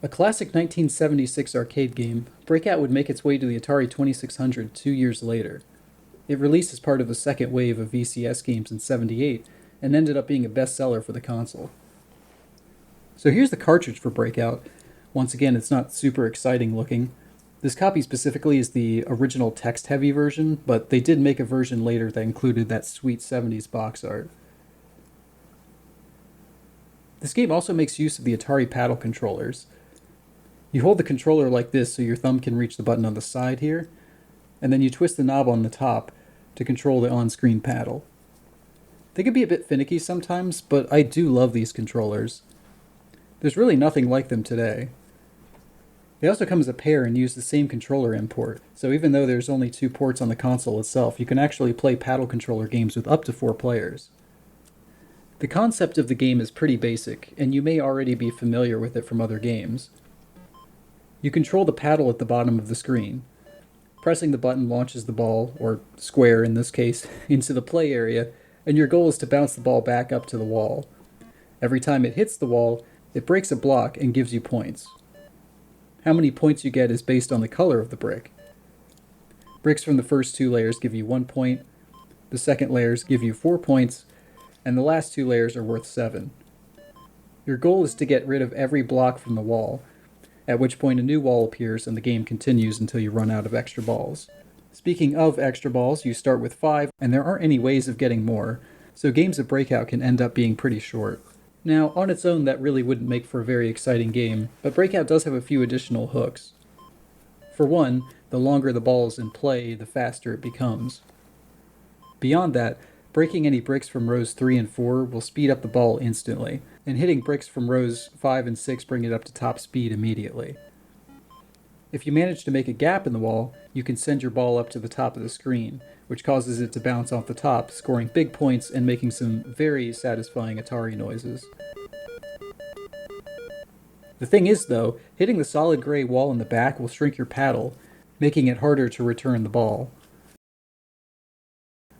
A classic 1976 arcade game, Breakout would make its way to the Atari 2600 2 years later. It released as part of the second wave of VCS games in '78 and ended up being a bestseller for the console. So here's the cartridge for Breakout. Once again, it's not super exciting looking. This copy specifically is the original text-heavy version, but they did make a version later that included that sweet '70s box art. This game also makes use of the Atari paddle controllers. You hold the controller like this so your thumb can reach the button on the side here, and then you twist the knob on the top to control the on-screen paddle. They can be a bit finicky sometimes, but I do love these controllers. There's really nothing like them today. They also come as a pair and use the same controller import, so even though there's only 2 ports on the console itself, you can actually play paddle controller games with up to 4 players. The concept of the game is pretty basic, and you may already be familiar with it from other games. You control the paddle at the bottom of the screen. Pressing the button launches the ball, or square in this case, into the play area, and your goal is to bounce the ball back up to the wall. Every time it hits the wall, it breaks a block and gives you points. How many points you get is based on the color of the brick. Bricks from the first 2 layers give you 1 point, the second layers give you 4 points, and the last 2 layers are worth 7. Your goal is to get rid of every block from the wall, at which point a new wall appears and the game continues until you run out of extra balls. Speaking of extra balls, you start with 5, and there aren't any ways of getting more, so games of Breakout can end up being pretty short. Now, on its own, that really wouldn't make for a very exciting game, but Breakout does have a few additional hooks. For one, the longer the ball is in play, the faster it becomes. Beyond that, breaking any bricks from rows 3 and 4 will speed up the ball instantly, and hitting bricks from rows 5 and 6 bring it up to top speed immediately. If you manage to make a gap in the wall, you can send your ball up to the top of the screen, which causes it to bounce off the top, scoring big points and making some very satisfying Atari noises. The thing is, though, hitting the solid gray wall in the back will shrink your paddle, making it harder to return the ball.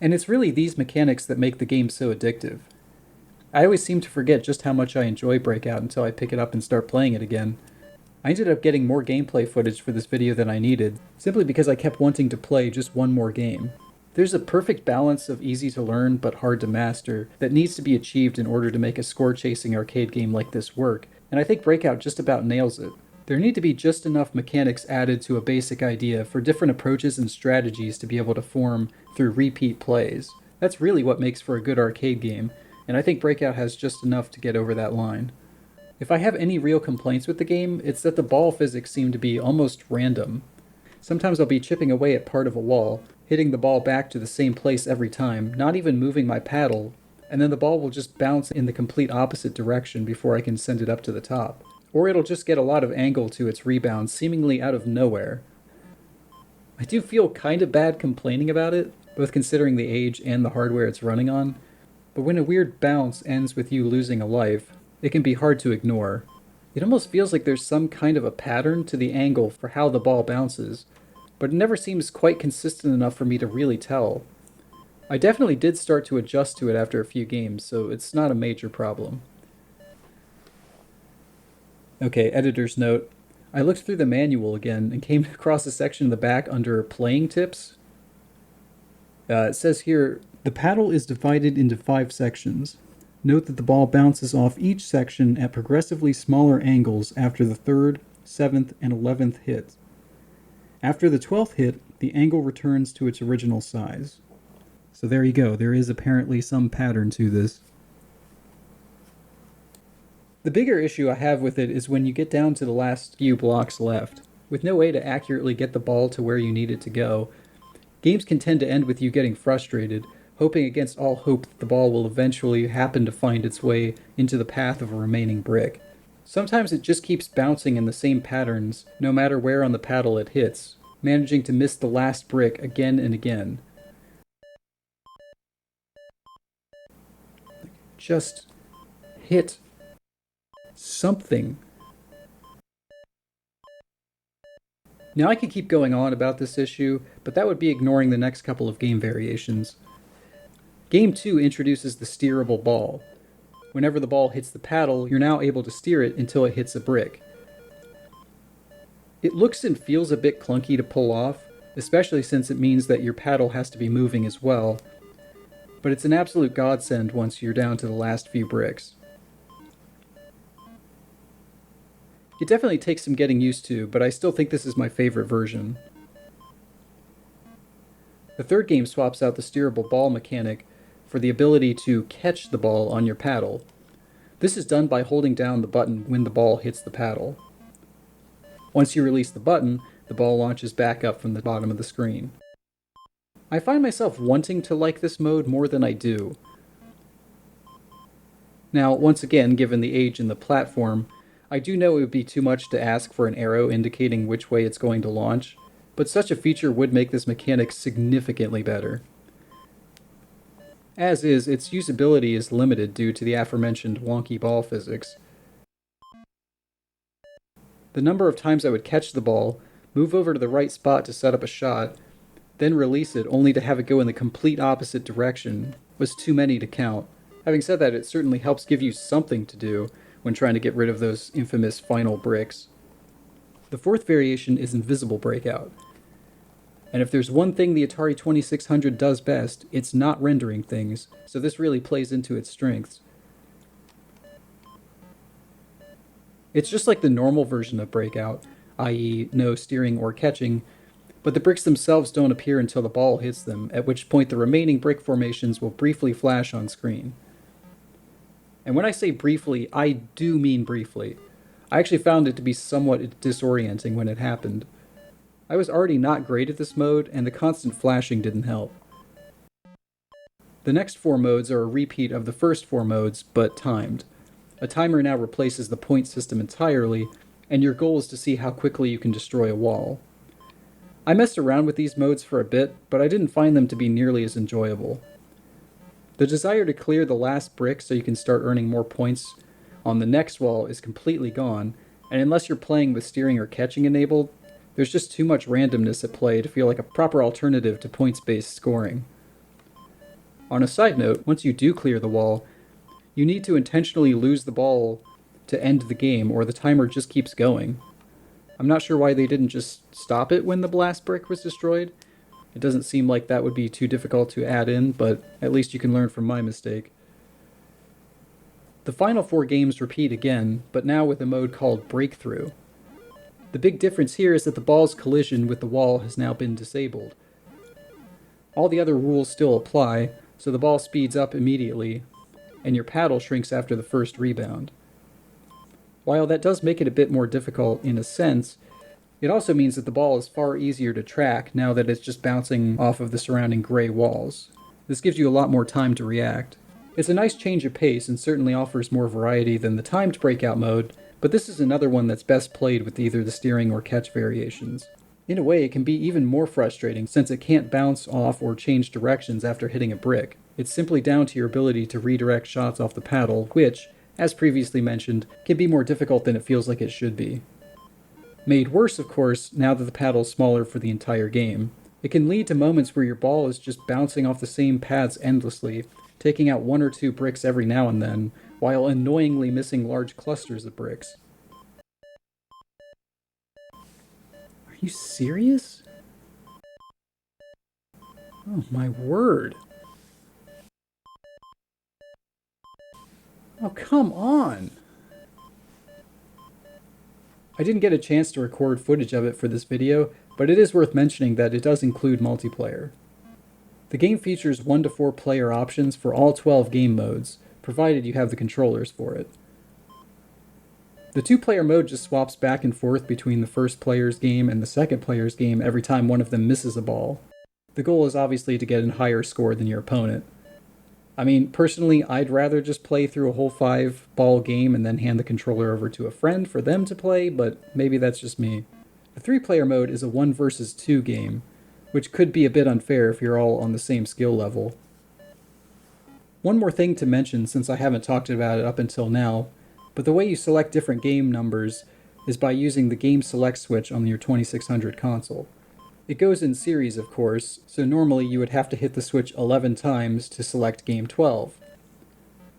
And it's really these mechanics that make the game so addictive. I always seem to forget just how much I enjoy Breakout until I pick it up and start playing it again. I ended up getting more gameplay footage for this video than I needed, simply because I kept wanting to play just one more game. There's a perfect balance of easy to learn but hard to master that needs to be achieved in order to make a score-chasing arcade game like this work, and I think Breakout just about nails it. There need to be just enough mechanics added to a basic idea for different approaches and strategies to be able to form through repeat plays. That's really what makes for a good arcade game, and I think Breakout has just enough to get over that line. If I have any real complaints with the game, it's that the ball physics seem to be almost random. Sometimes I'll be chipping away at part of a wall, hitting the ball back to the same place every time, not even moving my paddle, and then the ball will just bounce in the complete opposite direction before I can send it up to the top. Or it'll just get a lot of angle to its rebound, seemingly out of nowhere. I do feel kind of bad complaining about it, both considering the age and the hardware it's running on, but when a weird bounce ends with you losing a life, it can be hard to ignore. It almost feels like there's some kind of a pattern to the angle for how the ball bounces, but it never seems quite consistent enough for me to really tell. I definitely did start to adjust to it after a few games, so it's not a major problem. Okay, editor's note. I looked through the manual again and came across a section in the back under playing tips. It says here, the paddle is divided into 5 sections. Note that the ball bounces off each section at progressively smaller angles after the 3rd, 7th, and 11th hit. After the 12th hit, the angle returns to its original size. So there you go, there is apparently some pattern to this. The bigger issue I have with it is when you get down to the last few blocks left. With no way to accurately get the ball to where you need it to go, games can tend to end with you getting frustrated, hoping against all hope that the ball will eventually happen to find its way into the path of a remaining brick. Sometimes it just keeps bouncing in the same patterns, no matter where on the paddle it hits, managing to miss the last brick again and again. Just hit something. Now I could keep going on about this issue, but that would be ignoring the next couple of game variations. Game 2 introduces the steerable ball. Whenever the ball hits the paddle, you're now able to steer it until it hits a brick. It looks and feels a bit clunky to pull off, especially since it means that your paddle has to be moving as well, but it's an absolute godsend once you're down to the last few bricks. It definitely takes some getting used to, but I still think this is my favorite version. The third game swaps out the steerable ball mechanic for the ability to catch the ball on your paddle. This is done by holding down the button when the ball hits the paddle. Once you release the button, the ball launches back up from the bottom of the screen. I find myself wanting to like this mode more than I do. Now, once again, given the age and the platform, I do know it would be too much to ask for an arrow indicating which way it's going to launch, but such a feature would make this mechanic significantly better. As is, its usability is limited due to the aforementioned wonky ball physics. The number of times I would catch the ball, move over to the right spot to set up a shot, then release it only to have it go in the complete opposite direction was too many to count. Having said that, it certainly helps give you something to do when trying to get rid of those infamous final bricks. The fourth variation is Invisible Breakout. And if there's one thing the Atari 2600 does best, it's not rendering things, so this really plays into its strengths. It's just like the normal version of Breakout, i.e. no steering or catching, but the bricks themselves don't appear until the ball hits them, at which point the remaining brick formations will briefly flash on screen. And when I say briefly, I do mean briefly. I actually found it to be somewhat disorienting when it happened. I was already not great at this mode, and the constant flashing didn't help. The next 4 modes are a repeat of the first 4 modes, but timed. A timer now replaces the point system entirely, and your goal is to see how quickly you can destroy a wall. I messed around with these modes for a bit, but I didn't find them to be nearly as enjoyable. The desire to clear the last brick so you can start earning more points on the next wall is completely gone, and unless you're playing with steering or catching enabled, there's just too much randomness at play to feel like a proper alternative to points-based scoring. On a side note, once you do clear the wall, you need to intentionally lose the ball to end the game, or the timer just keeps going. I'm not sure why they didn't just stop it when the last brick was destroyed. It doesn't seem like that would be too difficult to add in, but at least you can learn from my mistake. The final 4 games repeat again, but now with a mode called Breakthru. The big difference here is that the ball's collision with the wall has now been disabled. All the other rules still apply, so the ball speeds up immediately, and your paddle shrinks after the first rebound. While that does make it a bit more difficult in a sense, it also means that the ball is far easier to track now that it's just bouncing off of the surrounding gray walls. This gives you a lot more time to react. It's a nice change of pace and certainly offers more variety than the timed breakout mode, but this is another one that's best played with either the steering or catch variations. In a way, it can be even more frustrating since it can't bounce off or change directions after hitting a brick. It's simply down to your ability to redirect shots off the paddle, which, as previously mentioned, can be more difficult than it feels like it should be. Made worse, of course, now that the paddle is smaller for the entire game. It can lead to moments where your ball is just bouncing off the same paths endlessly, taking out 1 or 2 bricks every now and then, while annoyingly missing large clusters of bricks. Are you serious? Oh my word. Oh, come on! I didn't get a chance to record footage of it for this video, but it is worth mentioning that it does include multiplayer. The game features 1 to 4 player options for all 12 game modes, provided you have the controllers for it. The 2-player mode just swaps back and forth between the first player's game and the second player's game every time one of them misses a ball. The goal is obviously to get a higher score than your opponent. I mean, personally, I'd rather just play through a whole 5-ball game and then hand the controller over to a friend for them to play, but maybe that's just me. The 3-player mode is a 1 versus 2 game, which could be a bit unfair if you're all on the same skill level. One more thing to mention since I haven't talked about it up until now, but the way you select different game numbers is by using the game select switch on your 2600 console. It goes in series, of course, so normally you would have to hit the switch 11 times to select game 12.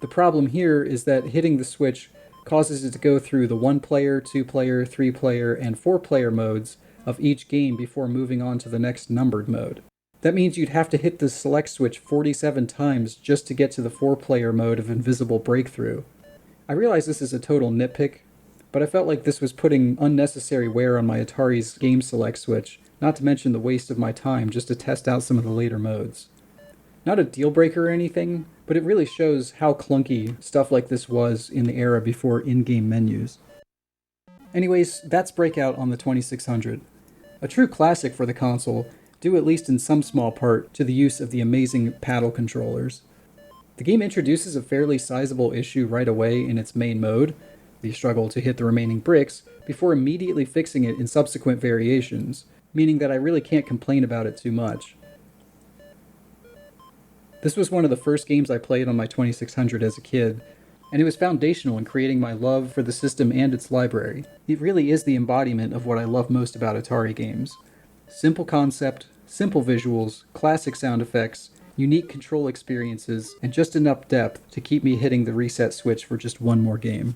The problem here is that hitting the switch causes it to go through the 1-player, 2-player, 3-player, and 4-player modes of each game before moving on to the next numbered mode. That means you'd have to hit the select switch 47 times just to get to the 4-player mode of Invisible Breakthru. I realize this is a total nitpick, but I felt like this was putting unnecessary wear on my Atari's game select switch, not to mention the waste of my time just to test out some of the later modes. Not a deal breaker or anything, but it really shows how clunky stuff like this was in the era before in-game menus. Anyways, that's Breakout on the 2600. A true classic for the console, due at least in some small part to the use of the amazing paddle controllers. The game introduces a fairly sizable issue right away in its main mode, the struggle to hit the remaining bricks, before immediately fixing it in subsequent variations, meaning that I really can't complain about it too much. This was one of the first games I played on my 2600 as a kid, and it was foundational in creating my love for the system and its library. It really is the embodiment of what I love most about Atari games. Simple concept, simple visuals, classic sound effects, unique control experiences, and just enough depth to keep me hitting the reset switch for just one more game.